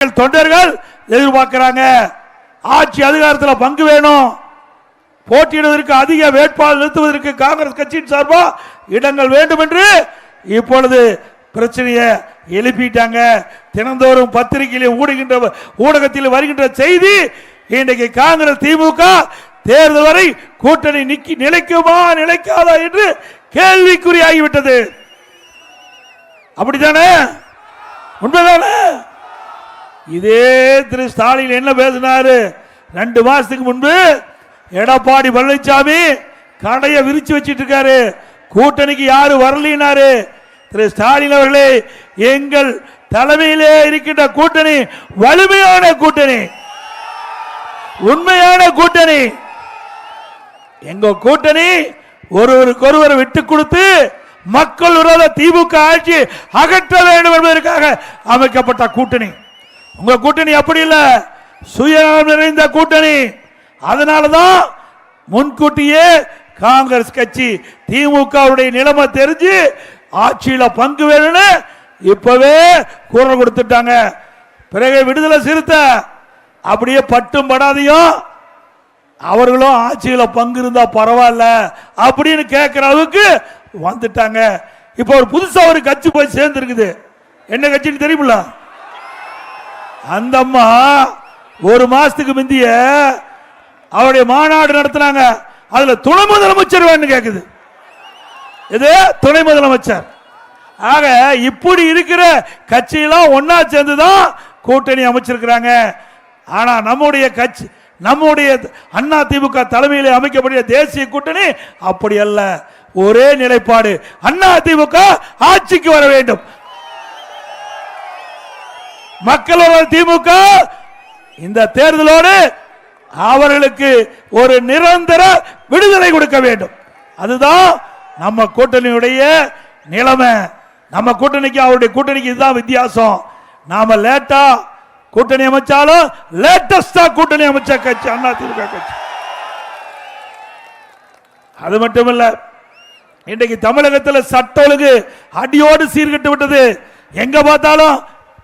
தொண்டர்கள் எதிர்பார்க்கிறாங்க. ஆட்சி அதிகாரத்தில் பங்கு வேணும், போட்டியிடுவதற்கு அதிக வேட்பாளர் நிறுத்துவதற்கு காங்கிரஸ் கட்சியின் சார்பா இடங்கள் வேண்டும் என்று இப்பொழுது பிரச்சனையை எழுப்பிட்டாங்க. தினந்தோறும் பத்திரிகையில் ஊடகத்தில் வருகின்ற செய்தி, இன்றைக்கு காங்கிரஸ் திமுக தேர்தல் வரை கூட்டணி நிலைக்குமா நிலைக்காதா என்று கேள்விக்குறியாகிவிட்டது. அப்படித்தானே? உண்மைதானே? இதே திரு ஸ்டாலின் என்ன பேசினாரு 2 மாசத்துக்கு முன்பு? எடப்பாடி பழனிசாமி கடையை விரிச்சு வச்சிட்டு இருக்காரு, கூட்டணிக்கு யாரு வரலினாரு. திரு ஸ்டாலின் அவர்களே, எங்கள் தலைமையிலே இருக்கின்ற கூட்டணி வலிமையான கூட்டணி, உண்மையான கூட்டணி. எங்க கூட்டணி ஒருவருக்கொருவர் விட்டு கொடுத்து மக்கள் விரோத திமுக ஆட்சி அகற்ற வேண்டும் என்பதற்காக அமைக்கப்பட்ட கூட்டணி. உங்க கூட்டணி அப்படி இல்ல, சுயநலம் நிறைந்த கூட்டணி. அதனாலதான் முன்கூட்டியே காங்கிரஸ் கட்சி திமுகவுடைய நிலைமை தெரிஞ்சு ஆட்சியில பங்கு வேணும்னு இப்பவே குரல் கொடுத்துட்டாங்க. பிறகு விடுதலை சிறுத்தை அப்படியே பட்டும் படாதையும் அவர்களும் ஆட்சியில பங்கு இருந்தா பரவாயில்ல அப்படின்னு கேட்கிற அளவுக்கு வந்துட்டாங்க. இப்ப ஒரு புதுசா ஒரு கட்சி போய் சேர்ந்து இருக்குது. என்ன கட்சின்னு தெரியுமில்ல? அந்த அம்மா 1 மாசத்துக்கு முந்திய அவருடைய மாநாடு நடத்தினாங்க. அதுல துணை முதலமைச்சர் வேணும் கேக்குது. இது துணை முதலமைச்சர். ஆக இப்படி இருக்கிற கட்சியெல்லாம் ஒன்னா சேர்ந்துதான் கூட்டணி அமைச்சிருக்கிறாங்க. ஆனா நம்முடைய கட்சி, நம்முடைய அண்ணா திமுக தலைமையில் அமைக்கப்பட்ட தேசிய கூட்டணி அப்படி அல்ல. ஒரே நிலைப்பாடு, அண்ணா திமுக ஆட்சிக்கு வர வேண்டும். மக்களோட திமுக இந்த தேர்தலோடு அவர்களுக்கு ஒரு நிரந்தர விடுதலை கொடுக்க வேண்டும். அதுதான் நம்ம கூட்டணியுடைய நிலைமை. நம்ம கூட்டணிக்கு அவருடைய கூட்டணிக்கு இதுதான் வித்தியாசம். நாம லேட்டா கூட்டணி அமைச்சாலும் லேட்டஸ்டா கூட்டணி அமைச்ச கட்சி அண்ணா திமுக கட்சி. அது மட்டுமல்ல, இன்றைக்கு தமிழகத்தில் சட்ட ஒழுங்கு அடியோடு சீர்கட்டு விட்டது. எங்க பார்த்தாலும்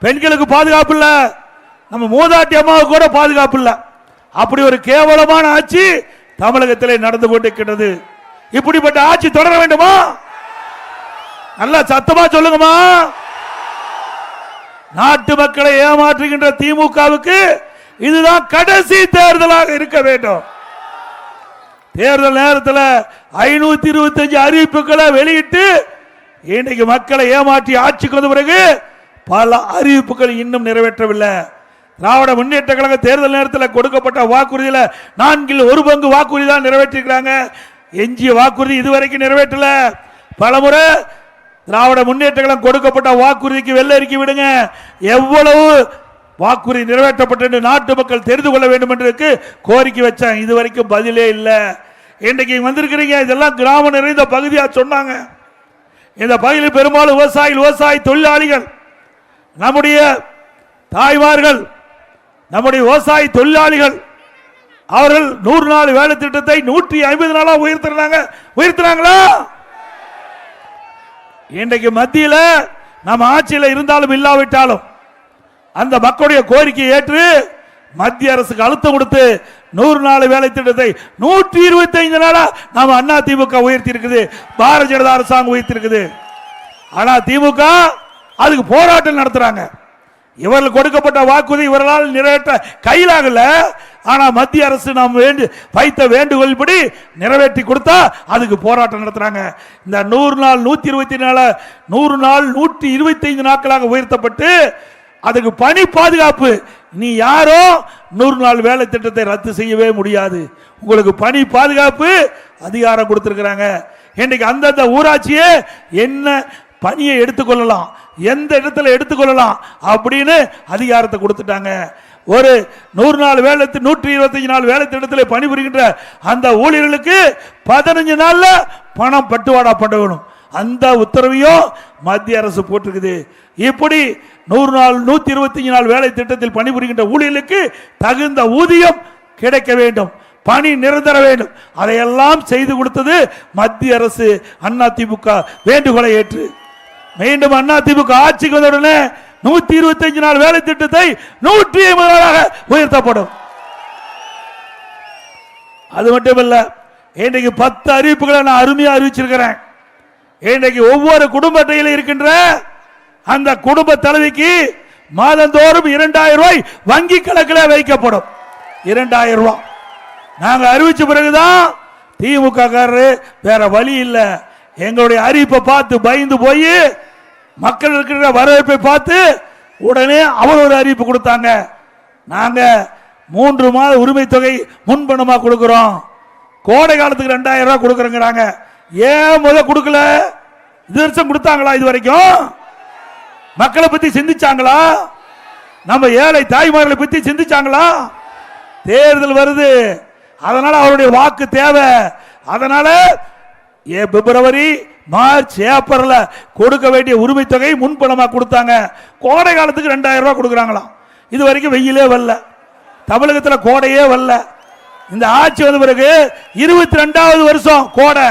பெண்களுக்கு பாதுகாப்பு இல்ல, நம்ம மூதாட்டி அம்மாவுக்கு கூட பாதுகாப்பு இல்ல. அப்படி ஒரு கேவலமான ஆட்சி தமிழகத்தில் நடந்து கொண்டிருக்கிறது. இப்படிப்பட்ட ஆட்சி தொடர வேண்டுமா? நல்லா சத்தமா சொல்லுங்கம்மா. நாட்டு மக்களை ஏமாற்றுகின்ற திமுகவுக்கு இதுதான் கடைசி தேர்தலாக இருக்க வேண்டும். தேர்தல் நேரத்தில் 525 அறிவிப்புகளை வெளியிட்டு இன்னைக்கு மக்களை ஏமாற்றி ஆட்சிக்கு வந்த பிறகு பல அறிவிப்புகள் இன்னும் நிறைவேற்றவில்லை. திராவிட முன்னேற்ற கழக தேர்தல் நேரத்தில் கொடுக்கப்பட்ட வாக்குறுதியில 4/1 வாக்குறுதி தான் நிறைவேற்றிருக்கிறாங்க. எஞ்சிய வாக்குறுதி இதுவரைக்கும் நிறைவேற்றல. பலமுறை திராவிட முன்னேற்ற கழகம் கொடுக்கப்பட்ட வாக்குறுதிக்கு வெள்ளை அறிக்கை விடுங்க, எவ்வளவு வாக்குறுதி நிறைவேற்றப்பட்டு நாட்டு மக்கள் தெரிந்து கொள்ள வேண்டும் என்று கோரிக்கை வச்சாங்க. இதுவரைக்கும் பதிலே இல்லை. இன்றைக்கு வந்திருக்கிறீங்க, இதெல்லாம் கிராமம் நிறைந்த பகுதியா சொன்னாங்க. இந்த பகுதியில் பெரும்பாலும் விவசாய தொழிலாளிகள், நம்முடைய தாய்மார்கள், நம்முடைய விவசாய தொழிலாளிகள், அவர்கள் 100 நாள் வேலை திட்டத்தை 150 நாளா உயர்த்தினாங்களா? இன்றைக்கு மத்தியில் நம்ம ஆட்சியில் இருந்தாலும் இல்லாவிட்டாலும் அந்த மக்களுடைய கோரிக்கையை ஏற்று மத்திய அரசுக்கு அழுத்தம் கொடுத்து 100 நாள் வேலை திட்டத்தை 125 நாளா நாம அண்ணா திமுக உயர்த்தி இருக்குது, பாரதிய ஜனதா அரசாங்கம் உயர்த்தி இருக்குது. ஆனா திமுக அதுக்கு போராட்டம் நடத்துறாங்க. இவர்கள் கொடுக்கப்பட்ட வாக்குறுதி இவர்களால் நிறைவேற்ற கையிலாகல. ஆனா மத்திய அரசு நாம் வைத்த வேண்டுகோள்படி நிறைவேற்றி கொடுத்தா அதுக்கு போராட்டம் நடத்துறாங்க. இந்த 100 நாள் 125 நாட்களாக உயர்த்தப்பட்டு அதுக்கு பணி பாதுகாப்பு. நீ யாரோ 100 நாள் வேலை திட்டத்தை ரத்து செய்யவே முடியாது. உங்களுக்கு பணி பாதுகாப்பு அதிகாரம் கொடுத்திருக்கிறாங்க. இன்னைக்கு அந்தந்த ஊராட்சியே என்ன பணியை எடுத்துக்கொள்ளலாம், எந்த இடத்துல எடுத்துக்கொள்ளலாம் அப்படின்னு அதிகாரத்தை கொடுத்துட்டாங்க. ஒரு 100 நாள் வேலை 125 நாள் வேலை திட்டத்தில் பணிபுரிகின்ற அந்த ஊழியர்களுக்கு 15 நாள்ல பணம் பட்டுவாடா பண்ண வேணும். அந்த உத்தரவையும் மத்திய அரசு போட்டிருக்குது. இப்படி 100 நாள் 125 நாள் வேலை திட்டத்தில் பணிபுரிகின்ற ஊழியர்களுக்கு தகுந்த ஊதியம் கிடைக்க வேண்டும், பணி நிரந்தர வேண்டும். அதையெல்லாம் செய்து கொடுத்தது மத்திய அரசு. அண்ணா திமுக வேண்டுகோளை ஏற்று மீண்டும் அண்ணா திமுக ஆட்சிக்கு வந்த உடனே 125 நாள் வேலை திட்டத்தை 150 நாளாக உயர்த்தப்படும். அது மட்டுமல்ல, இன்றைக்கு 10 அறிவிப்புகளை நான் அருமையா அறிவிச்சிருக்கிறேன். இன்றைக்கு ஒவ்வொரு குடும்ப அட்டையில் இருக்கின்ற அந்த குடும்ப தலைவிக்கு மாதந்தோறும் 2000 ரூபாய் வங்கி கணக்கில் வைக்கப்படும். 2000 ரூபாய் நாங்க அறிவிச்ச பிறகுதான் திமுக காரரு வேற வழி இல்லை, எங்களுடைய அறிவிப்பை பார்த்து பயந்து போய் மக்கள் இருக்கிற வரவேற்பை பார்த்து உடனே அவர் ஒரு அறிவிப்பு கொடுத்தாங்க. நாங்க 3 மாத உரிமை தொகை முன்பணமா கொடுக்கிறோம், கோடை காலத்துக்கு 2000 ரூபாய் கொடுக்கறோங்கிறாங்க. ஏன் முத கொடுக்கல? இது வருஷம் கொடுத்தாங்களா? இது வரைக்கும் மக்களை பத்தி சிந்திச்சாங்களா? நம்ம ஏழை தாய்மார்களை பத்தி சிந்திச்சாங்களா? தேர்தல் வருது, அதனால அவருடைய வாக்கு தேவை. அதனால பிப்ரவரி மார்ச் ஏப்ரல்ல கொடுக்க வேண்டிய உரிமை தொகை முன்பணமா கொடுத்தாங்க. கோடை காலத்துக்கு 2000 ரூபாய் கொடுக்கறாங்களாம். இது வரைக்கும் வெயிலே வரல, தமிழகத்தில் கோடையே வரல. இந்த ஆட்சி வந்த பிறகு 22வது வருஷம் கோடை,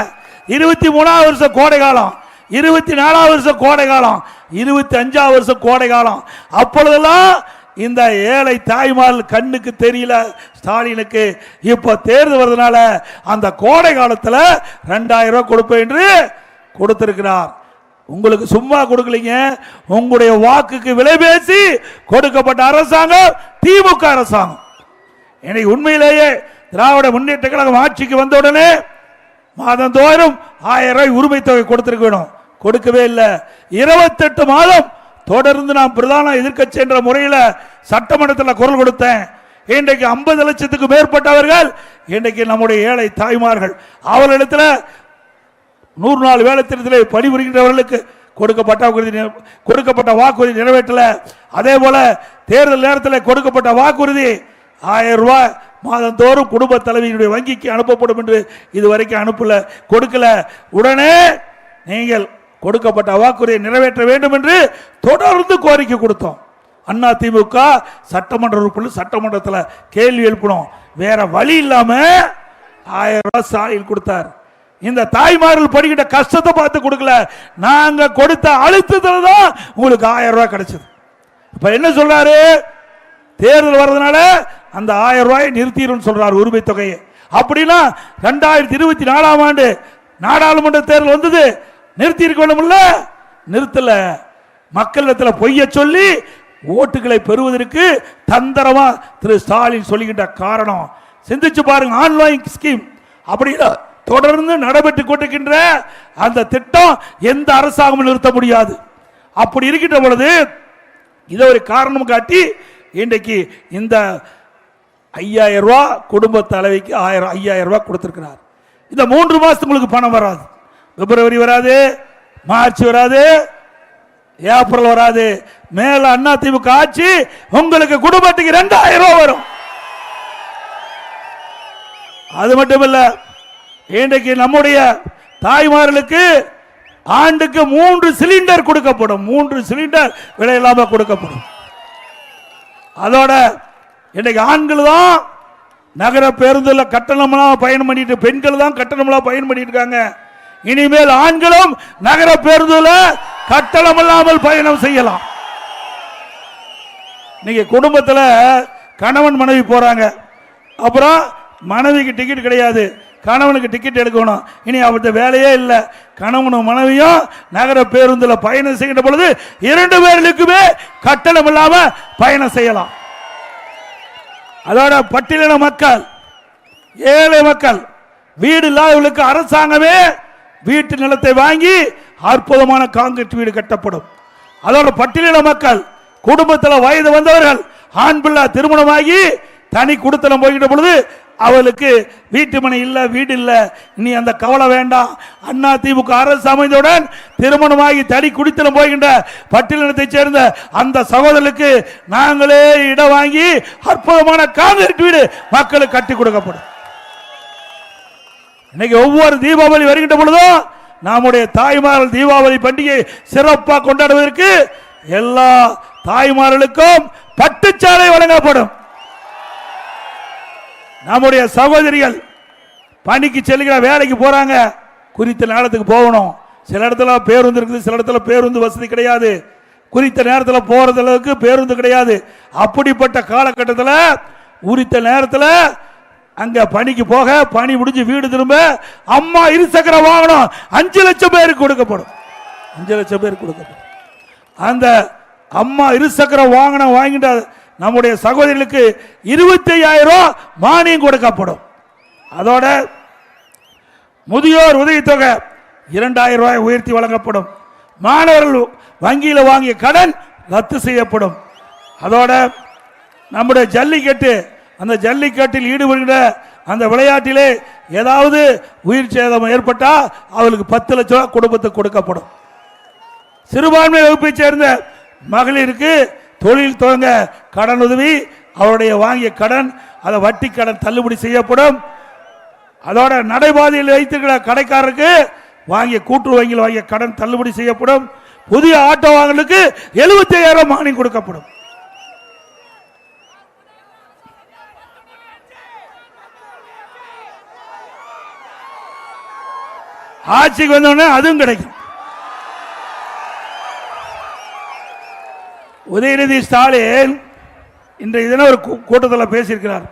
23வது வருஷம் கோடை காலம், 24வது வருஷம் கோடை காலம், 25வது வருஷம் கோடை காலம். அப்பொழுதெல்லாம் இந்த ஏழை தாய்மார் கண்ணுக்கு தெரியல ஸ்டாலினுக்கு. இப்ப தேர்தல் வருதுனால அந்த கோடை காலத்தில் 2000 ரூபாய் கொடுப்பேன் என்று கொடுத்திருக்கிறார். உங்களுக்கு சும்மா கொடுக்கலீங்க, உங்களுடைய வாக்குக்கு விலை பேசி கொடுக்கப்பட்ட அரசாங்கம் திமுக அரசாங்கம். இன்னைக்கு உண்மையிலேயே திராவிட முன்னேற்ற கழகம் ஆட்சிக்கு வந்தவுடனே மாதந்தோறும் 1000 ரூபாய் உரிமை தொகை கொடுத்திருக்கணும், கொடுக்கவே இல்லை. 28 மாதம் தொடர்ந்து நான் பிரதான எதிர்க்கட்சி என்ற முறையில் சட்டமன்றத்தில் குரல் கொடுத்தேன். இன்றைக்கு 50 லட்சத்துக்கு மேற்பட்டவர்கள் இன்றைக்கு நம்முடைய ஏழை தாய்மார்கள், அவர்களிடத்தில் 100 நாள் வேலை திட்டத்தில் பணிபுரிகின்றவர்களுக்கு கொடுக்கப்பட்ட வாக்குறுதி நிறைவேற்றல. அதே போல தேர்தல் நேரத்தில் கொடுக்கப்பட்ட வாக்குறுதி 1000 ரூபாய் மாதந்தோறும் குடும்ப தலைவியினுடைய வங்கிக்கு அனுப்பப்படும் என்று இதுவரைக்கும் அனுப்பல, கொடுக்கல. உடனே நீங்கள் கொடுக்கப்பட்ட வாக்குறுதியை நிறைவேற்ற வேண்டும் என்று தொடர்ந்து கோரிக்கை கொடுத்தோம். அண்ணா திமுக சட்டமன்ற உறுப்பினர் சட்டமன்றத்தில் கேள்வி எழுப்பணும், வேற வழி இல்லாம 1000 ரூபாய் சாயில் கொடுத்தார். இந்த தாய்மார்கள் படுகின்ற கஷ்டத்தை பார்த்து கொடுக்கல, நாங்க கொடுத்த அழுத்தத்துல தான் உங்களுக்கு 1000 ரூபாய் கிடைச்சது. இப்ப என்ன சொல்றாரு? தேர்தல் வர்றதுனால அந்த 1000 ரூபாயை நிறுத்திடும் சொல்றாரு உரிமை தொகையை. அப்படின்னா 2024ஆம் ஆண்டு நாடாளுமன்ற தேர்தல் வந்தது, நிறுத்தி இருக்க வேண்டும்ல, நிறுத்தல. மக்களிடத்தில் பொய்ய சொல்லி ஓட்டுகளை பெறுவதற்கு தந்திரமா திரு ஸ்டாலின் சொல்லுகின்ற காரணம் சிந்திச்சு பாருங்க. ஆன்லைன் ஸ்கீம் அப்படின்னா தொடர்ந்து நடைபெற்று கொண்டிருக்கின்ற அந்த திட்டம் எந்த அரசாங்கமும் நிறுத்த முடியாது. அப்படி இருக்கின்ற பொழுது இதை ஒரு காரணம் காட்டி இன்றைக்கு இந்த 5000 ரூபாய் குடும்ப தலைவிக்கு 5000 ரூபாய் கொடுத்திருக்கிறார். இந்த 3 மாசத்துக்கு உங்களுக்கு பணம் வராது. பிப்ரவரி வராது, மார்ச் வராது, ஏப்ரல் வராது. மேல அண்ணா திமுக ஆட்சி உங்களுக்கு குடும்பத்துக்கு 2000 ரூபாய் வரும். அது மட்டுமல்ல, இன்றைக்கு நம்முடைய தாய்மார்களுக்கு ஆண்டுக்கு 3 சிலிண்டர் கொடுக்கப்படும். 3 சிலிண்டர் விலை இல்லாம கொடுக்கப்படும். அதோட இன்றைக்கு ஆண்கள் தான் நகர பேருந்தில் கட்டணம்லாம் பயணம் பண்ணிட்டு, பெண்கள் தான் கட்டணம்லாம் பயணம் பண்ணிட்டு இருக்காங்க. இனிமேல் ஆண்களும் நகர பேருந்தில் கட்டணம் இல்லாமல் பயணம் செய்யலாம். நீங்க குடும்பத்தில் கணவன் மனைவி போறாங்க, அப்புறம் மனைவிக்கு டிக்கெட் கிடையாது, கணவனுக்கு டிக்கெட் எடுக்கணும். இனி அவர்கிட்ட வேலையே இல்லை. கணவனும் மனைவியும் நகர பேருந்தில் பயணம் செய்கின்ற பொழுது 2 பேர்களுக்குமே கட்டணம் இல்லாம பயணம் செய்யலாம். அதோட பட்டியலின மக்கள், ஏழை மக்கள், வீடு இல்லாதவர்களுக்கு அரசாங்கமே வீட்டு நிலத்தை வாங்கி அற்புதமான காங்கிரீட் வீடு கட்டப்படும். அதோட பட்டியலின மக்கள், குடும்பத்தில் வயது வந்தவர்கள், ஆண் பிள்ளை திருமணமாகி தனி குடித்தனம் போகின்ற பொழுது அவளுக்கு வீட்டு மனை இல்ல, வீடு இல்ல, இனி அந்த கவலை வேண்டாம். அண்ணா திமுக அரசு அமைந்தவுடன் திருமணமாகி தனி குடித்தனம் போகின்ற பட்டியலினத்தை சேர்ந்த அந்த சகோதரர்களுக்கு நாங்களே இடம் வாங்கி அற்புதமான காங்கிரீட் வீடு மக்களுக்கு கட்டி கொடுக்கப்படும். இன்னைக்கு ஒவ்வொரு தீபாவளி வருகின்ற பொழுதும் நம்முடைய தாய்மார்கள் தீபாவளி பண்டிகை சிறப்பாக கொண்டாடுவதற்கு எல்லா தாய்மார்களுக்கும் பட்டுச்சாலை வழங்கப்படும். நம்முடைய சகோதரிகள் பணிக்கு செல்கிற வேலைக்கு போறாங்க, குறித்த நேரத்துக்கு போகணும். சில இடத்துல பேருந்து இருக்குது, சில இடத்துல பேருந்து வசதி கிடையாது. குறித்த நேரத்தில் போறது அளவுக்கு பேருந்து கிடையாது. அப்படிப்பட்ட காலகட்டத்தில் உரித்த நேரத்தில் அங்க பணிக்கு போக, பணி முடிஞ்சு வீடு திரும்ப அம்மா இருசக்கர வாகனம் 5 லட்சம் பேருக்கு கொடுக்கப்படும். 5 லட்சம் பேருக்கு கொடுக்கப்படும். அந்த அம்மா இருசக்கர வாகனம் வாங்கிட்ட நம்முடைய சகோதரிகளுக்கு 25,000 ரூபாய் மானியம் கொடுக்கப்படும். அதோட முதியோர் உதவித்தொகை 2,000 ரூபாய் உயர்த்தி வழங்கப்படும். மாணவர்கள் வங்கியில் வாங்கிய கடன் ரத்து செய்யப்படும். அதோட நம்முடைய ஜல்லிக்கட்டு, அந்த ஜல்லிக்கட்டில் ஈடுபடுகிற அந்த விளையாட்டிலே ஏதாவது உயிர் சேதம் ஏற்பட்டால் அவளுக்கு 10 லட்சம் ரூபாய் குடும்பத்துக்கு கொடுக்கப்படும். சிறுபான்மை வகுப்பை சேர்ந்த மகளிருக்கு தொழில் துவங்க கடன் உதவி, அவருடைய வாங்கிய கடன், அதை வட்டி கடன் தள்ளுபடி செய்யப்படும். அதோட நடைபாதையில் வைத்திருக்கிற கடைக்காரருக்கு வாங்கிய கூட்டுறவு வங்கியில் வாங்கிய கடன் தள்ளுபடி செய்யப்படும். புதிய ஆட்டோ வாங்கலுக்கு 75,000 மானியம் கொடுக்கப்படும். ஆட்சிக்கு வந்தோடனே அதுவும் கிடைக்கும். உதயநிதி ஸ்டாலின் இன்றைய தினம் ஒரு கூட்டத்தில் பேசியிருக்கிறார்.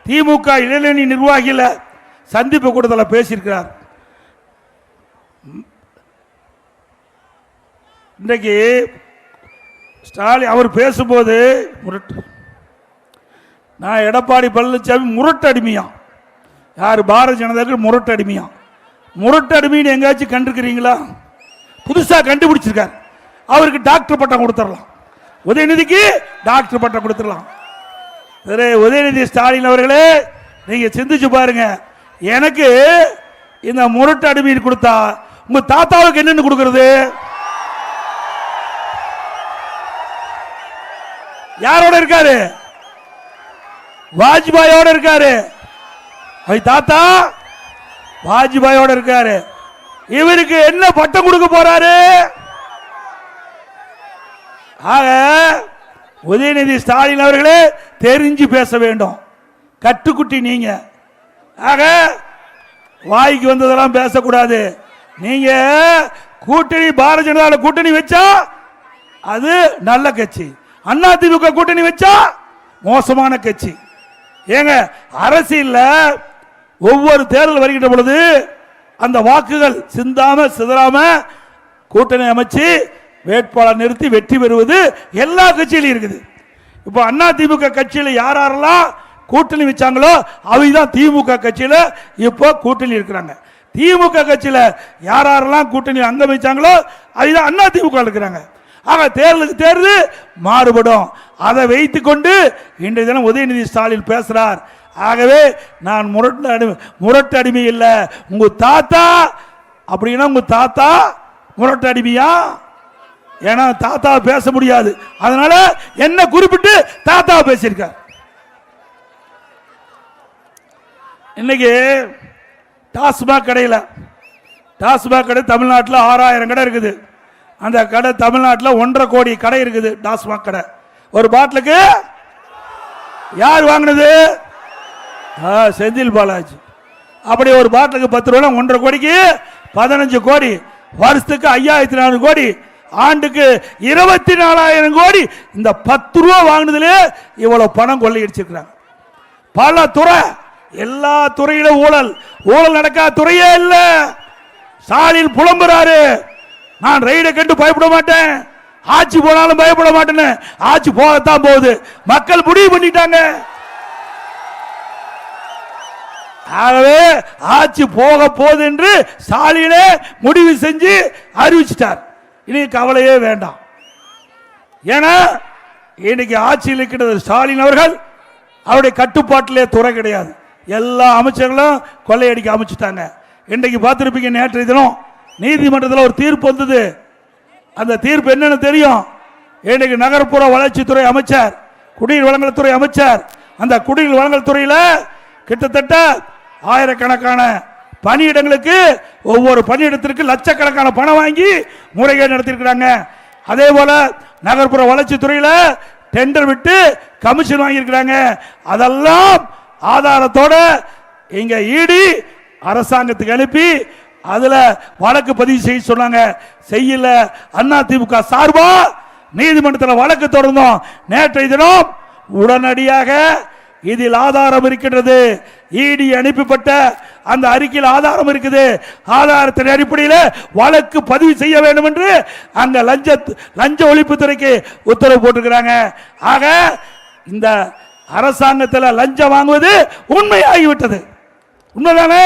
திமுக இளைஞரணி நிர்வாகிகள் சந்திப்பு கூட்டத்தில் பேசியிருக்கிறார். இன்றைக்கு ஸ்டாலின் அவர் பேசும்போது நான் எடப்பாடி பழனிசாமி முரட்டு அடிமையாம். யார்? பாரதிய ஜனதாவுக்கு முரட்டு அடிமையாம். முரட்டு அடிமைன்னு எங்கேயாச்சும் கண்டிருக்கிறீங்களா? புதுசாக கண்டுபிடிச்சிருக்கார். அவருக்கு டாக்டர் பட்டம் கொடுத்துடலாம். உதயநிதிக்கு டாக்டர் பட்டம் கொடுத்துடலாம். சரி, உதயநிதி ஸ்டாலின் அவர்களே, நீங்க சிந்திச்சு பாருங்க. எனக்கு இந்த முரட்டு அடிமையில் கொடுத்தா உங்க தாத்தாவுக்கு என்னன்னு கொடுக்கிறது? யாரோட இருக்காரு? வாஜ்பாயோட இருக்காரு. தாத்தா வாஜ்பாயோட இருக்காரு. இவருக்கு என்ன பட்டம் கொடுக்க போறாரு? ஆக உதயநிதி ஸ்டாலின் அவர்களே தெரிஞ்சு பேச வேண்டும். கட்டுக்குட்டி நீங்க. ஆக வாய்க்கு வந்ததெல்லாம் பேசக்கூடாது. நீங்க கூட்டணி பாரதிய ஜனதா கூட்டணி வச்சா அது நல்ல கட்சி, அதிமுக கூட்டணி வச்சா மோசமான கட்சி. ஏங்க, அரசியல்ல ஒவ்வொரு தேர்தல் வருகின்ற பொழுது அந்த வாக்குகள் சிந்தாம சிதறாம கூட்டணி அமைச்சு வேட்பாளர் நிறுத்தி வெற்றி பெறுவது எல்லா கட்சியிலும் இருக்குது. இப்போ அதிமுக கட்சியில் யாரெல்லாம் கூட்டணி வச்சாங்களோ அவங்க திமுக கட்சியில் இப்போ கூட்டணி இருக்கிறாங்க. திமுக கட்சியில் யாரெல்லாம் கூட்டணி அங்கம் வச்சாங்களோ அவங்க அதிமுக இருக்கிறாங்க. ஆக தேர்தலுக்கு தேர்தல் மாறுபடும். அதை வைத்துக் கொண்டு இன்றைய தினம் உதயநிதி ஸ்டாலின் பேசுறார். ஆகவே நான் முரட்டு அடிமை இல்லை. உங்க தாத்தா அப்படின்னா உங்க தாத்தா முரட்டு அடிமையா? ஏன்னா தாத்தா பேச முடியாது. அதனால என்ன குறிப்பிட்டு தாத்தா பேசியிருக்கார். இன்னைக்கு டாஸ்மாக் கடையில், டாஸ்மாக் கடை தமிழ்நாட்டில் 6000 கடை இருக்குது. அந்த கடை தமிழ்நாட்டில் 1.5 கோடி கடை இருக்குது. டாஸ்மாக் கடை ஒரு பாட்டிலுக்கு யார் வாங்கினது? செந்தில் பாலாஜி. அப்படி ஒரு பாட்டிலுக்கு 10 ரூபா, 1.5 கோடிக்கு 15 கோடி, வருஷத்துக்கு 5400 கோடி, ஆண்டுக்கு 24,000 கோடி. இந்த 10 ரூபா வாங்கினதுல இவ்வளவு பணம் கொள்ளையடிச்சிருக்கிறாங்க. பல துறை, எல்லா துறையில ஊழல். ஊழல் நடக்காத துறையே இல்ல. ஸ்டாலின் புலம்புறாரு, நான் ரைடை கண்டு பயப்பட மாட்டேன், ஆட்சி போனாலும் பயப்பட மாட்டேன்னு. ஆட்சி போகத்தான் போகுது. மக்கள் முடிவு பண்ணிட்டாங்க. ஆகவே ஆட்சி போக போகுது என்று ஸ்டாலினே முடிவு செஞ்சு அறிவிச்சிட்டார். இனி கவலையே வேண்டாம். ஏன்னா இன்னைக்கு ஆட்சியில் இருக்கிறது ஸ்டாலின் அவர்கள். அவருடைய கட்டுப்பாட்டிலே துறை கிடையாது. எல்லா அமைச்சர்களும் கொள்ளையடிக்க அமைச்சிட்டாங்க. இன்றைக்கு பார்த்திருப்பீங்க, நேற்றைய தினம் நீதிமன்றத்தில் ஒரு தீர்ப்பு வந்தது. அந்த தீர்ப்பு என்னன்னு தெரியும்? இன்னைக்கு நகர்ப்புற வளர்ச்சித்துறை அமைச்சர், குடிநீர் வழங்கல் துறை அமைச்சர், அந்த குடிநீர் வழங்கல் துறையில் கிட்டத்தட்ட ஆயிரக்கணக்கான பணியிடங்களுக்கு ஒவ்வொரு பணியிடத்திற்கு லட்சக்கணக்கான பணம் வாங்கி முறைகேடு நடத்திருக்கிறாங்க. அதே போல நகர்ப்புற வளர்ச்சி துறையில் டெண்டர் விட்டு கமிஷன் வாங்கியிருக்கிறாங்க. அதெல்லாம் ஆதாரத்தோட இங்க ஈடி அரசாங்கத்துக்கு அனுப்பி அதுல வழக்கு பதிவு செய்ய சொன்னாங்க. செய்யல. அதிமுக சார்பா நீதிமன்றத்தில் வழக்கு தொடர்ந்தோம். நேற்றைய தினம் உடனடியாக இதில் ஆதாரம் இருக்கின்றது. இடி அனுப்பப்பட்ட அந்த அறிக்கையில் ஆதாரம் இருக்குது. ஆதாரத்தின் அடிப்படையில் வழக்கு பதிவு செய்ய வேண்டும் என்று அங்க லஞ்ச ஒழிப்புத்துறைக்கு உத்தரவு போட்டிருக்கிறாங்க. ஆக இந்த அரசாங்கத்தில் லஞ்சம் வாங்குவது உண்மையாகிவிட்டது. உண்மைதானே?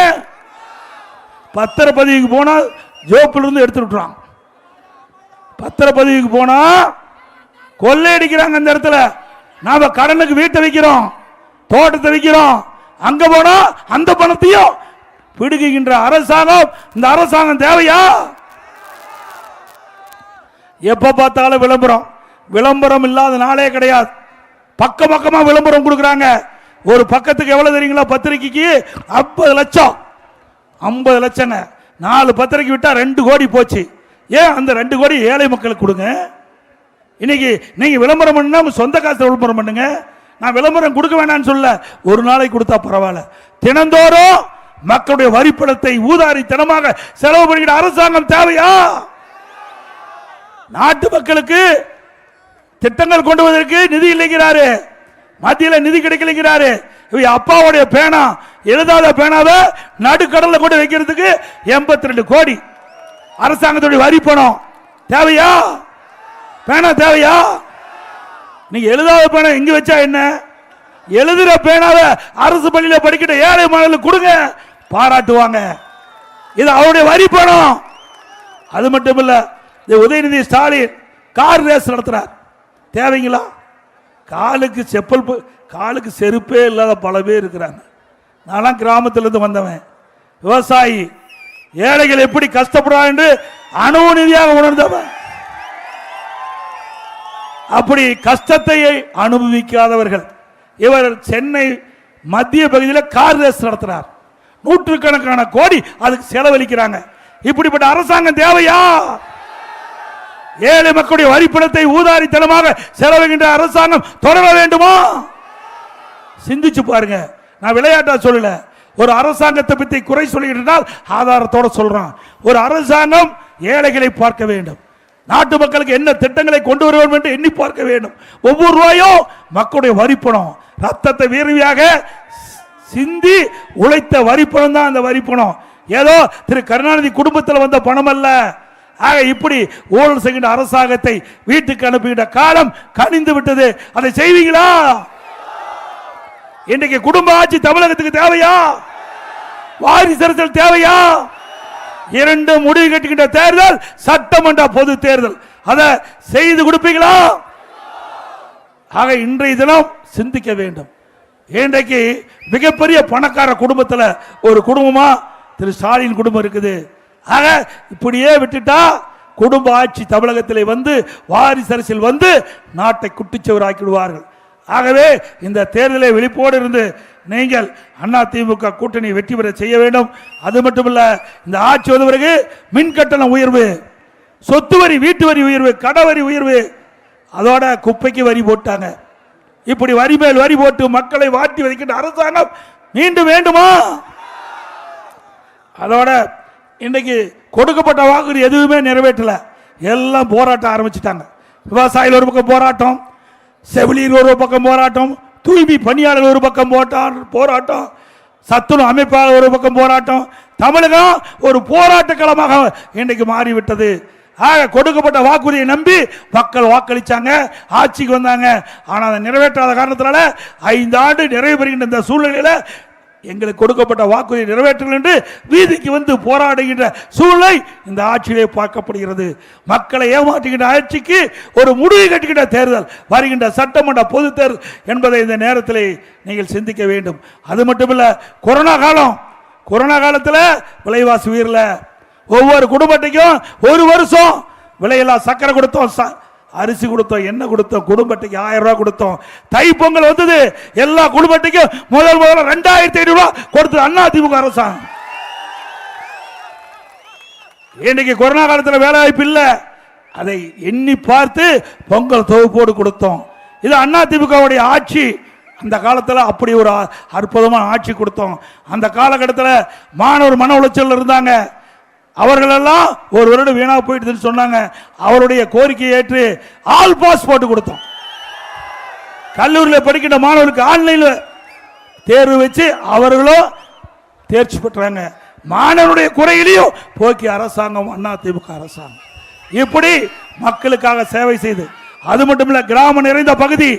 பத்திரப்பதிவுக்கு போனா ஜோப்பிலிருந்து எடுத்துட்டான். பத்திரப்பதிவுக்கு போனா கொள்ளையடிக்கிறாங்க. அந்த இடத்துல நாம கடனுக்கு வீட்டை வைக்கிறோம், தோட்டத்தை வைக்கிறோம், அங்க போனா அந்த பணத்தையும் பிடுங்குகின்ற அரசாங்கம். இந்த அரசாங்கம் தேவையா? எப்ப பார்த்தாலும் விளம்பரம் இல்லாத நாளே கிடையாது. பக்கமா விளம்பரம் கொடுக்கறாங்க. ஒரு பக்கத்துக்கு எவ்வளவு தெரியுங்களா? பத்திரிக்கைக்கு 50 லட்சம். 50 லட்சம் 4 பத்திரிக்கை விட்டா 2 கோடி போச்சு. ஏன் அந்த 2 கோடி ஏழை மக்களுக்கு கொடுங்க. இன்னைக்கு நீங்க விளம்பரம் பண்ணா சொந்த காசு விளம்பரம் பண்ணுங்க. நான் விளம்பரம் கொடுக்க வேண்டாம்னு சொல்ல, ஒரு நாளைக்கு கொடுத்தா பரவாயில்ல. தினந்தோறும் மக்களுடைய வரிப்பணத்தை ஊதாரித்தனமாக செலவு பண்ணுகிற அரசாங்கம் தேவையா? நாட்டு மக்களுக்கு திட்டங்கள் கொண்டு வருவதற்கு நிதி இல்லைங்கிறாரு, மத்தியில் நிதி கிடைக்கலைங்கிறாரு. அப்பாவுடைய பேனா, எழுதாத பேனாவை நடுக்கடலை கொண்டு வைக்கிறதுக்கு 82 கோடி அரசாங்கத்துடைய வரி பணம் தேவையா? பேனா தேவையா? நீங்க எழுதாத பேனா எங்க வச்சா என்ன? எழுதுற பேனாவை அரசு பள்ளியில படிக்கிற ஏழை மாணவர்களுக்கு கொடுங்க, பாராட்டுவாங்க. இது அவருடைய வரி பணம். அது மட்டும் இல்ல, உதயநிதி ஸ்டாலின் கார் ரேஸ் நடத்துறார். தேவைங்களா? காலுக்கு செருப்பே இல்லாத பல பேர் இருக்கிறாங்க. நான் கிராமத்திலிருந்து வந்தவன், விவசாயி. ஏழைகள் எப்படி கஷ்டப்படுறாங்க என்று அனுபவ உணர்ந்தவன். அப்படி கஷ்டத்தை அனுபவிக்காதவர்கள் இவர் சென்னை மத்திய பகுதியில் கார் ரேஸ் நடத்துறார். நூற்றுக்கணக்கான கோடி அதுக்கு செலவழிக்கிறாங்க. இப்படிப்பட்ட அரசாங்கம் தேவையா? ஏழை மக்களுடைய வரிப்பணத்தை ஊதாரித்தனமாக செலவுகின்ற அரசாங்கம் தொடர வேண்டுமா? சிந்திச்சு பாருங்க. நான் விளையாட்டா சொல்லல, ஒரு அரசாங்கத்தை பற்றி குறை சொல்கிறால் ஆதாரத்தோட சொல்றான். ஒரு அரசாங்கம் ஏழைகளை பார்க்க வேண்டும், நாட்டு மக்களுக்கு என்ன திட்டங்களை கொண்டு வர வேண்டும் என்று எண்ணி பார்க்க வேண்டும். ஒவ்வொரு ரூபாயும் மக்களுடைய வரிப்பணம், ரத்தத்தை வேர்வையாக சிந்தி உழைத்த வரிப்பணம் தான் அந்த வரிப்பணம். ஏதோ திரு கருணாநிதி குடும்பத்தில் வந்த பணம் அல்ல. ஆக இப்படி ஊழல் செய்கின்ற அரசாங்கத்தை வீட்டுக்கு அனுப்புகின்ற காலம் கனிந்து விட்டது. அதை செய்வீங்களா? இன்றைக்கு குடும்ப ஆட்சி தமிழகத்துக்கு தேவையா? வாரிசு அரசியல் தேவையா? 2 முடிவு கட்டுகின்ற தேர்தல் சட்டமன்ற பொது தேர்தல். அதை செய்து கொடுப்பீங்களா? ஆக இன்றைய தினம் சிந்திக்க வேண்டும். இன்றைக்கு மிகப்பெரிய பணக்கார குடும்பத்தில் ஒரு குடும்பமா திரு ஸ்டாலின் குடும்பம் இருக்குது. ஆக இப்படியே விட்டுட்டா குடும்ப ஆட்சி தமிழகத்தில் வந்து வாரிசு அரசியல் வந்து நாட்டை குட்டிச்சவராக்கிடுவார்கள். ஆகவே இந்த தேர்தலை விழிப்போடு இருந்து நீங்கள் அதிமுக கூட்டணி வெற்றி பெற செய்ய வேண்டும். அது மட்டுமல்ல, இந்த ஆட்சி வந்த பிறகு மின் கட்டணம் உயர்வு, சொத்து வரி, வீட்டு வரி உயர்வு, கடவரி உயர்வு, அதோட குப்பைக்கு வரி போட்டாங்க. இப்படி வரி மேல் வரி போட்டு மக்களை வாட்டி வதைக்கின்ற அரசாங்கம் மீண்டும் வேண்டுமா? அதோட இன்றைக்கு கொடுக்கப்பட்ட வாக்குறுதி எதுவுமே நிறைவேற்றல. எல்லாம் போராட்டம் ஆரம்பிச்சுட்டாங்க. விவசாயிகள் ஒரு பக்கம் போராட்டம், செவிலியர் ஒரு பக்கம் போராட்டம், தூய்மை பணியாளர்கள் ஒரு பக்கம் போராட்டம், சத்துணவு அமைப்பாளர் ஒரு பக்கம் போராட்டம். தமிழகம் ஒரு போராட்ட களமாக இன்றைக்கு மாறிவிட்டது. ஆக கொடுக்கப்பட்ட வாக்குறுதியை நம்பி மக்கள் வாக்களிச்சாங்க, ஆட்சிக்கு வந்தாங்க. ஆனால் அதை நிறைவேற்றாத காரணத்தினால 5 ஆண்டு நிறைவு பெறுகின்ற இந்த சூழ்நிலையில் எங்களுக்கு கொடுக்கப்பட்ட வாக்குறுதியை நிறைவேற்றல் என்று வீதிக்கு வந்து போராடுகின்ற சூழ்நிலை இந்த ஆட்சியிலே பார்க்கப்படுகிறது. மக்களை ஏமாற்றுகின்ற ஆட்சிக்கு ஒரு முடிவு கட்டுகின்ற தேர்தல் வருகின்ற சட்டமன்ற பொது தேர்தல் என்பதை இந்த நேரத்தில் நீங்கள் சிந்திக்க வேண்டும். அது மட்டுமல்ல, கொரோனா காலத்தில் விலைவாசி உயர்ல ஒவ்வொரு குடும்பத்தையும் 1 வருஷம் விலையெல்லாம் சக்கரை கொடுத்தோம், அரிசி கொடுத்தோம், என்ன கொடுத்தோம், குடும்பத்துக்கு 1000 ரூபாய் கொடுத்தோம். தை பொங்கல் வந்தது, எல்லா குடும்பத்துக்கும் முதல் 2500 ரூபாய் கொடுத்தது அதிமுக அரசாங்கம். இன்னைக்கு கொரோனா காலத்தில் வேலை வாய்ப்பு இல்லை, அதை எண்ணி பார்த்து பொங்கல் தொகுப்போடு கொடுத்தோம். இது அதிமுகவுடைய ஆட்சி. அந்த காலத்தில் அப்படி ஒரு அற்புதமான ஆட்சி கொடுத்தோம். அந்த காலகட்டத்தில் மாணவர் மன உளைச்சல் இருந்தாங்க. அவர்களெல்லாம் ஒரு வருடம் வீணா போயிட்டு சொன்னாங்க. அவருடைய கோரிக்கையை ஏற்று ஆல் பாஸ் போட்டு கொடுத்தோம். கல்லூரியில் படிக்கின்ற மாணவர்களுக்கு ஆன்லைன்ல தேர்வு வச்சு அவர்களும் தேர்ச்சி பெற்றாங்க. மாணவனுடைய குறையிலையும் போக்கி அரசாங்கம் அதிமுக அரசாங்கம் இப்படி மக்களுக்காக சேவை செய்து, அது மட்டும் இல்ல கிராமம் நிறைந்த பகுதி,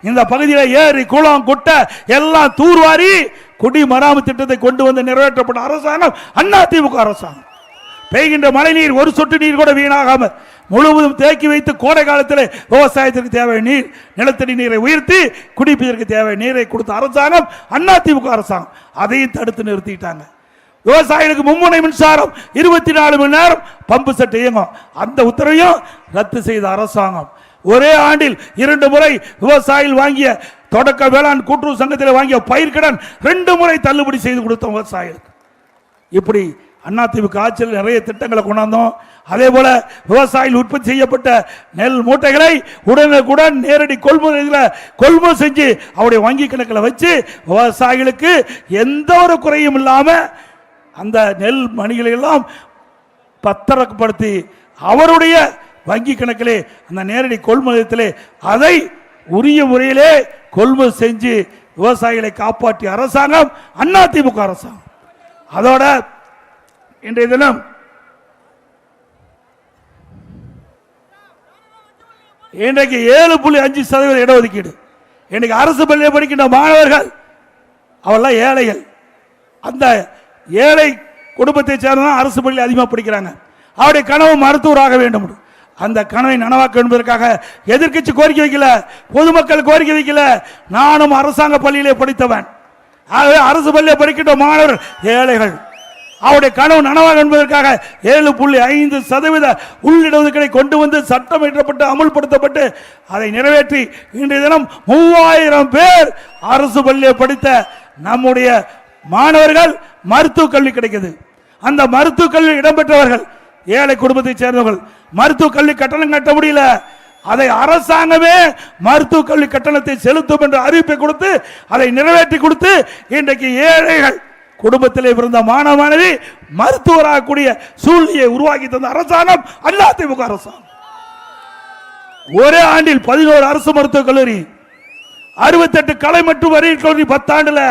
இந்த பகுதியில் ஏரி குளம் குட்டை எல்லாம் தூர்வாரி குடிமராமத்து திட்டத்தை கொண்டு வந்து நிறைவேற்றப்பட்ட அரசாங்கம் அதிமுக அரசாங்கம். பெய்கின்ற மழை நீர் ஒரு சொட்டு நீர் கூட வீணாகாம முழுவதும் தேக்கி வைத்து கோடை காலத்தில் விவசாயத்திற்கு தேவை நீர், நிலத்தடி நீரை உயர்த்தி குடிப்பதற்கு தேவை நீரை கொடுத்த அரசாங்கம் அதிமுக அரசாங்கம். அதையும் தடுத்து நிறுத்திட்டாங்க. விவசாயிகளுக்கு மும்முனை மின்சாரம் 24 மணி நேரம் பம்பு செட் இயங்கும், அந்த உத்தரவையும் ரத்து செய்த அரசாங்கம். ஒரே ஆண்டில் 2 முறை விவசாயிகள் வாங்கிய தொடக்க வேளாண் கூட்டுறவு சங்கத்தில் வாங்கிய பயிர்க்கடன் 2 முறை தள்ளுபடி செய்து கொடுத்தோம் விவசாயிகளுக்கு. இப்படி அதிமுக ஆட்சியில் நிறைய திட்டங்களை கொண்டாந்தோம். அதே போல விவசாயிகள் உற்பத்தி செய்யப்பட்ட நெல் மூட்டைகளை உடனுக்குடன் நேரடி கொள்முதல் செஞ்சு அவருடைய வங்கி கணக்கில் வச்சு விவசாயிகளுக்கு எந்த ஒரு குறையும் இல்லாம அந்த நெல் மணிகளை எல்லாம் பத்திரப்படுத்தி அவருடைய வங்கி கணக்கிலே அந்த நேரடி கொள்முதலத்திலே அதை உரிய முறையிலே கொள்முதல் செஞ்சு விவசாயிகளை காப்பாற்றிய அரசாங்கம் அதிமுக அரசாங்கம். அதோட இன்றைய தினம் இன்றைக்கு 7.5% இடஒதுக்கீடு. இன்றைக்கு அரசு பள்ளியில் படிக்கின்ற மாணவர்கள் அவெல்லாம் ஏழைகள். அந்த ஏழை குடும்பத்தை சேர்ந்த அரசு பள்ளியில் அதிகமாக படிக்கிறாங்க. அவருடைய கனவு மருத்துவராக வேண்டும். அந்த கனவை நனவாக்க என்பதற்காக எதிர்க்கட்சி கோரிக்கை வைக்கல, பொதுமக்கள் கோரிக்கை வைக்கல. நானும் அரசாங்க பள்ளியிலே படித்தவன். ஆகவே அரசு பள்ளியில் படிக்கின்ற மாணவர் ஏழைகள் அவருடைய கனவு நனவாக என்பதற்காக 7.5% உள்ளிடஒதுக்கீடை கொண்டு வந்து சட்டம் இயற்றப்பட்டு அமுல்படுத்தப்பட்டு அதை நிறைவேற்றி இன்றைய தினம் 3000 பேர் அரசு பள்ளியை படித்த நம்முடைய மாணவர்கள் மருத்துவ கல்வி கிடைக்குது. அந்த மருத்துவ கல்வி இடம்பெற்றவர்கள் ஏழை குடும்பத்தை சேர்ந்தவர்கள். மருத்துவ கல்வி கட்டணம் கட்ட முடியல, அதை அரசாங்கமே மருத்துவ கல்வி கட்டணத்தை செலுத்தும் என்ற அறிவிப்பை கொடுத்து அதை நிறைவேற்றி கொடுத்து இன்றைக்கு ஏழைகள் குடும்பத்திலே பிறந்த மாணவ மாணவி மருத்துவராகக்கூடிய சூழ்நிலையை உருவாக்கி தந்த அரசாங்கம் அதிமுக அரசாங்கம். ஒரே ஆண்டில் 11 அரசு மருத்துவக் கல்லூரி, 68 கலை மற்றும் அறிவியல் கல்லூரி, 10 ஆண்டுல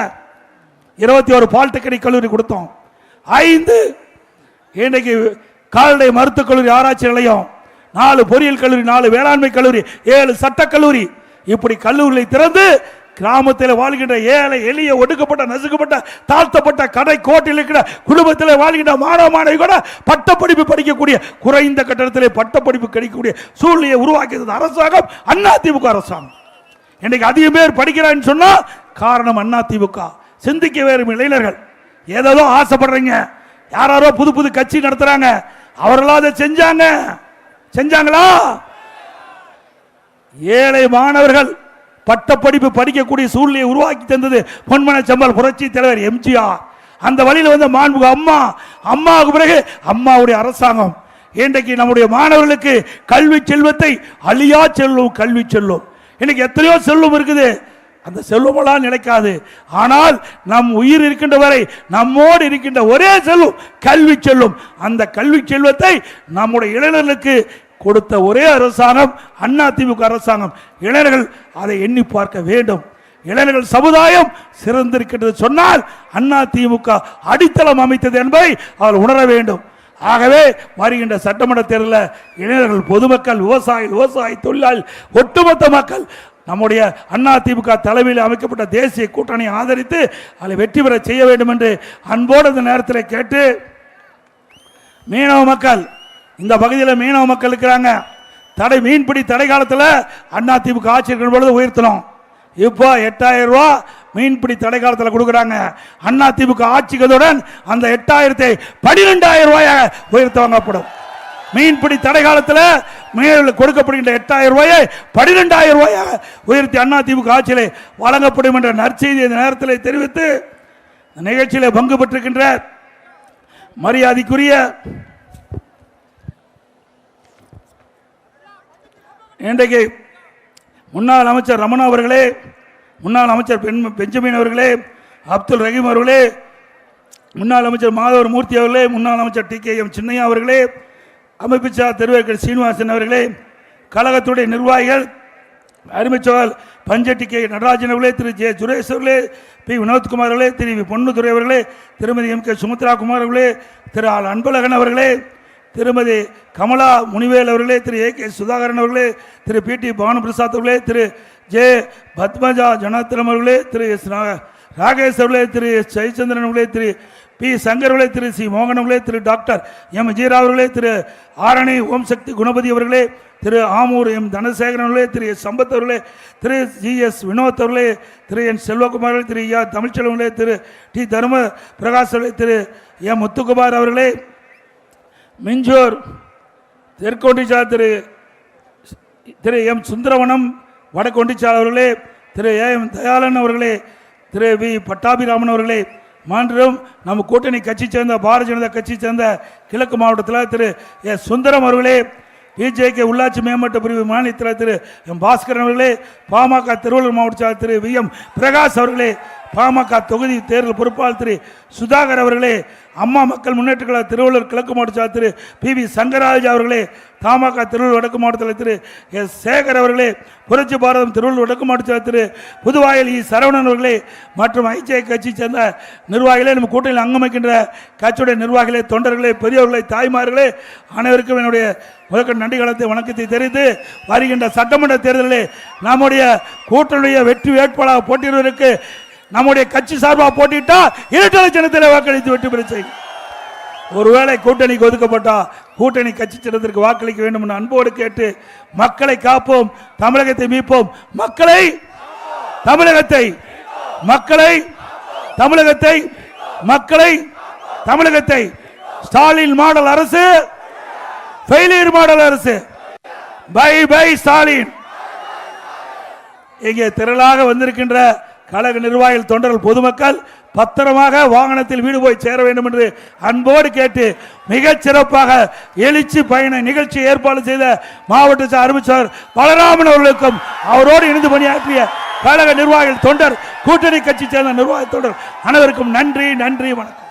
21 பாலிடெக்னிக் கல்லூரி கொடுத்தோம். 5 இன்றைக்கு கால்நடை மருத்துவக் கல்லூரி ஆராய்ச்சி நிலையம், 4 பொறியியல் கல்லூரி, 4 வேளாண்மை கல்லூரி, 7 சட்டக் கல்லூரி. இப்படி கல்லூரிகளை திறந்து கிராமத்தில் வாழ்கின்ற ஏழை எளிய ஒடுக்கப்பட்ட நசுக்கப்பட்ட தாழ்த்தப்பட்ட கடை கோட்டில் இருக்கிற குடும்பத்தில் வாழ்கின்ற மாணவ மாணவி கூட பட்டப்படிப்பு படிக்கக்கூடிய குறைந்த கட்டணத்திலே பட்டப்படிப்பு கிடைக்கக்கூடிய சூழ்நிலையை உருவாக்கியது அரசாங்கம் அதிமுக அரசாங்கம். இன்னைக்கு அதிக பேர் படிக்கிறான்னு சொன்னா காரணம் அதிமுக. சிந்திக்க வேறும் இளைஞர்கள் ஏதோ ஆசைப்படுறீங்க, யாரோ புது புது கட்சி நடத்துறாங்க, அவர்களா அதை செஞ்சாங்களா? ஏழை மாணவர்கள் பட்டப்படிப்பு படிக்கக்கூடிய சூழ்நிலையை உருவாக்கி தந்தது பொன்மன செம்மல் புரட்சி தலைவர் எம்ஜிஆர். அந்த வழியில் வந்த மாண்புக அம்மாவுக்கு பிறகு அம்மாவுடைய அரசாங்கம் இன்றைக்கு நம்முடைய மாணவர்களுக்கு கல்வி செல்வத்தை அழியா செல்லும் கல்வி செல்லும். இன்னைக்கு எத்தனையோ செல்வம் இருக்குது, அந்த செல்வமெல்லாம் நிலைக்காது. ஆனால் நம் உயிர் இருக்கின்ற வரை நம்மோடு இருக்கின்ற ஒரே செல்வம் கல்வி செல்லும். அந்த கல்வி செல்வத்தை நம்முடைய இளைஞர்களுக்கு கொடுத்த ஒரே அரசாங்கம் அதிமுக அரசாங்கம். இளைஞர்கள் அதை எண்ணி பார்க்க வேண்டும். இளைஞர்கள் சமுதாயம் சிறந்திருக்கின்றது சொன்னால் அதிமுக அடித்தளம் அமைத்தது என்பதை அவர் உணர வேண்டும். ஆகவே வருகின்ற சட்டமன்ற தேர்தலில் இளைஞர்கள், பொதுமக்கள், விவசாய தொழிலாளி, ஒட்டுமொத்த மக்கள் நம்முடைய அதிமுக தலைமையில் அமைக்கப்பட்ட தேசிய கூட்டணி ஆதரித்து அதை வெற்றி பெற செய்ய வேண்டும் என்று அன்போடு இந்த நேரத்தில் கேட்டு, மீனவ மக்கள், இந்த பகுதியில் மீனவ மக்கள் இருக்கிறாங்க. மீன்பிடி தடை காலத்தில் அதிமுக ஆட்சி இருக்கிற பொழுது உயர்த்தணும். இப்போ 8000 ரூபாய் மீன்பிடி தடை காலத்தில் கொடுக்குறாங்க. அதிமுக ஆட்சிகளுடன் அந்த 8000 12,000 ரூபாயாக உயர்த்த வாங்கப்படும். மீன்பிடி தடை காலத்தில் மீனவர்களுக்கு கொடுக்கப்படுகின்ற 8000 ரூபாயை 12,000 ரூபாயாக உயர்த்தி அதிமுக ஆட்சியிலே வழங்கப்படும் என்ற நற்செய்தி இந்த நேரத்தில் தெரிவித்து நிகழ்ச்சியில் பங்கு பெற்றிருக்கின்ற மரியாதைக்குரிய இன்றைக்கு முன்னாள் அமைச்சர் ரமணா அவர்களே, முன்னாள் அமைச்சர் பெஞ்சமின் அவர்களே, அப்துல் ரஹீம் அவர்களே, முன்னாள் அமைச்சர் மாதவர் மூர்த்தி அவர்களே, முன்னாள் அமைச்சர் TKM சின்னையா அவர்களே, அமைப்புச்சார் திருவேற்கல் சீனிவாசன் அவர்களே, கழகத்துடைய நிர்வாகிகள் அருமைச்சோழல் பஞ்சட்டி கே நடராஜன் அவர்களே, திரு ஜே சுரேஷ் அவர்களே, பி வினோத்குமார் அவர்களே, திரு வி பொன்னுதுரை அவர்களே, திருமதி MK சுமித்ரா குமார் அவர்களே, திரு ஆர் அன்பழகன் அவர்களே, திருமதி கமலா முனிவேல் அவர்களே, திரு AK சுதாகரன் அவர்களே, திரு PT பானுபிரசாத் அவர்களே, திரு ஜே பத்மஜா ஜனார்த்தனம் அவர்களே, திரு S ராகேஷ் அவர்களே, திரு S ஜெயச்சந்திரன் அவர்களே, திரு P சங்கர் அவர்களே, திரு C மோகன் அவர்களே, திரு டாக்டர் M ஜீரா அவர்களே, திரு ஆரணி ஓம் சக்தி குணபதி அவர்களே, திரு ஆமூர் M தனசேகரன் அவர்களே, திரு S சம்பத் அவர்களே, திரு GS வினோத் அவர்களே, திரு N செல்வகுமார் அவர்களே, திரு ஐயா தமிழ்ச்செல்வன் அவர்களே, திரு T தர்ம பிரகாஷ் அவர்களே, திரு M முத்துக்குமார் அவர்களே, மிஞ்சூர் தெற்கொண்டிச்சார் திரு M சுந்தரவனம் வடக்கொண்டிச்சார் அவர்களே, திரு AM தயாளன் அவர்களே, திரு V பட்டாபிராமன் அவர்களே, மாண்பும் நம்ம கூட்டணி கட்சி சேர்ந்த பாரதிய ஜனதா கட்சி சேர்ந்த கிழக்கு மாவட்டத்தில் திரு S சுந்தரம் அவர்களே, BJK உள்ளாட்சி மேம்பாட்டு பிரிவு மாநிலத்தில் திரு M பாஸ்கரன் அவர்களே, பாமக திருவள்ளூர் மாவட்ட திரு VM பிரகாஷ் அவர்களே, பாமக தொகுதி தேர்தல் பொறுப்பாளர் திரு சுதாகர் அவர்களே, அம்மா மக்கள் முன்னேற்ற கழக திருவள்ளூர் கிழக்கு மாவட்ட திரு PV சங்கராஜ் அவர்களே, தமாக திருவள்ளூர் வடக்கு மாவட்டத்தில் திரு S சேகர் அவர்களே, புரட்சி பாரதம் திருவள்ளூர் வடக்கு மாவட்ட திரு புதுவாயில் சரவணன் அவர்களே மற்றும் ஐஜே கட்சி சேர்ந்த நிர்வாகிகளே, நம்ம கூட்டணியில் அங்கமைக்கின்ற கட்சியுடைய நிர்வாகிகளே, தொண்டர்களே, பெரியவர்களே, தாய்மார்களே, அனைவருக்கும் என்னுடைய முதற்கண் நன்றி கலத்தை வணக்கத்தை தெரிவித்து வருகின்ற சட்டமன்ற தேர்தலில் நம்முடைய கூட்டணியுடைய வெற்றி வேட்பாளராக போட்டியிடுவதற்கு நம்முடைய கட்சி சார்பாக போட்டியிட்டா இரட்டை சின்னத்தில் வாக்களித்து வெற்றி பெற செய்யும். ஒருவேளை கூட்டணிக்கு ஒதுக்கப்பட்டா கூட்டணி கட்சி சின்னத்திற்கு வாக்களிக்க வேண்டும் என்று அன்போடு கேட்டு, மக்களை காப்போம், தமிழகத்தை மீட்போம், மக்களை தமிழகத்தை மக்களை தமிழகத்தை மக்களை தமிழகத்தை ஸ்டாலின் மாடல் அரசு, ஃபெயிலியர் மாடல் அரசு, பை பை ஸ்டாலின். இங்கே திரளாக வந்திருக்கின்ற கழக நிர்வாகிகள், தொண்டர்கள், பொதுமக்கள் பத்திரமாக வாகனத்தில் வீடு போய் சேர வேண்டும் என்று அன்போடு கேட்டு, மிகச் சிறப்பாக எழுச்சி பயண நிகழ்ச்சி ஏற்பாடு செய்த மாவட்ட அறிவிச்சார் பலராமன் அவர்களுக்கும் அவரோடு இணைந்து பணியாற்றிய கழக நிர்வாகிகள், தொண்டர், கூட்டணி கட்சி சேர்ந்த நிர்வாக தொண்டர் அனைவருக்கும் நன்றி, நன்றி, வணக்கம்.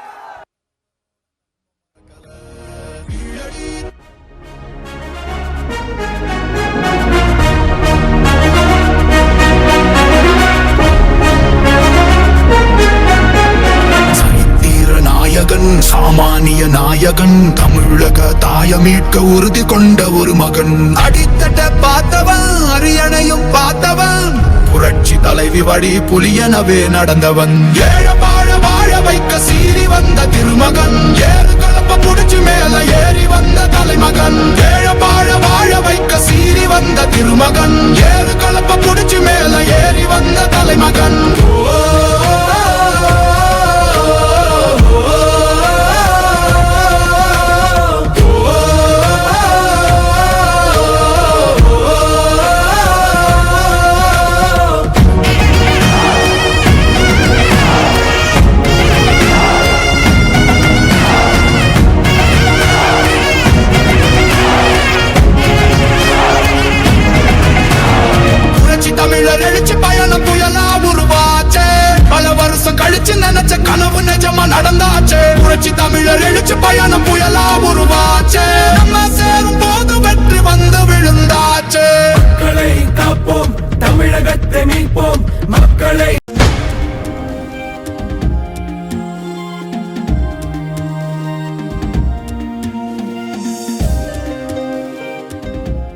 சாமானிய நாயகன், தமிழக தாய மீட்க உறுதி கொண்ட ஒரு மகன், அடித்தட்ட பார்த்தவன், அரியணையும் பார்த்தவன், புரட்சி தலைவி வழி புலியனவே நடந்தவன், ஏழ வாழ வாழ வைக்க சீறி வந்த திருமகன், ஏறு கலப்ப புடிச்சு மேல ஏறி வந்த தலைமகன், ஏழ வாழ வாழ வைக்க சீறி வந்த திருமகன், ஏறு கலப்ப புடிச்சு மேல ஏறி வந்த தலைமகன். தமிழர் எழுச்சி பயணம் புயலா உருவாச்சே, பல வருஷம் கழிச்சு நினைச்ச கனவு நிஜமா நடந்தாச்சே. புரட்சி தமிழர் எழுச்சி பயணம் புயலா உருவாச்சே, நம்ம சேரும் போது வெற்றி வந்து விழுந்தாச்சே.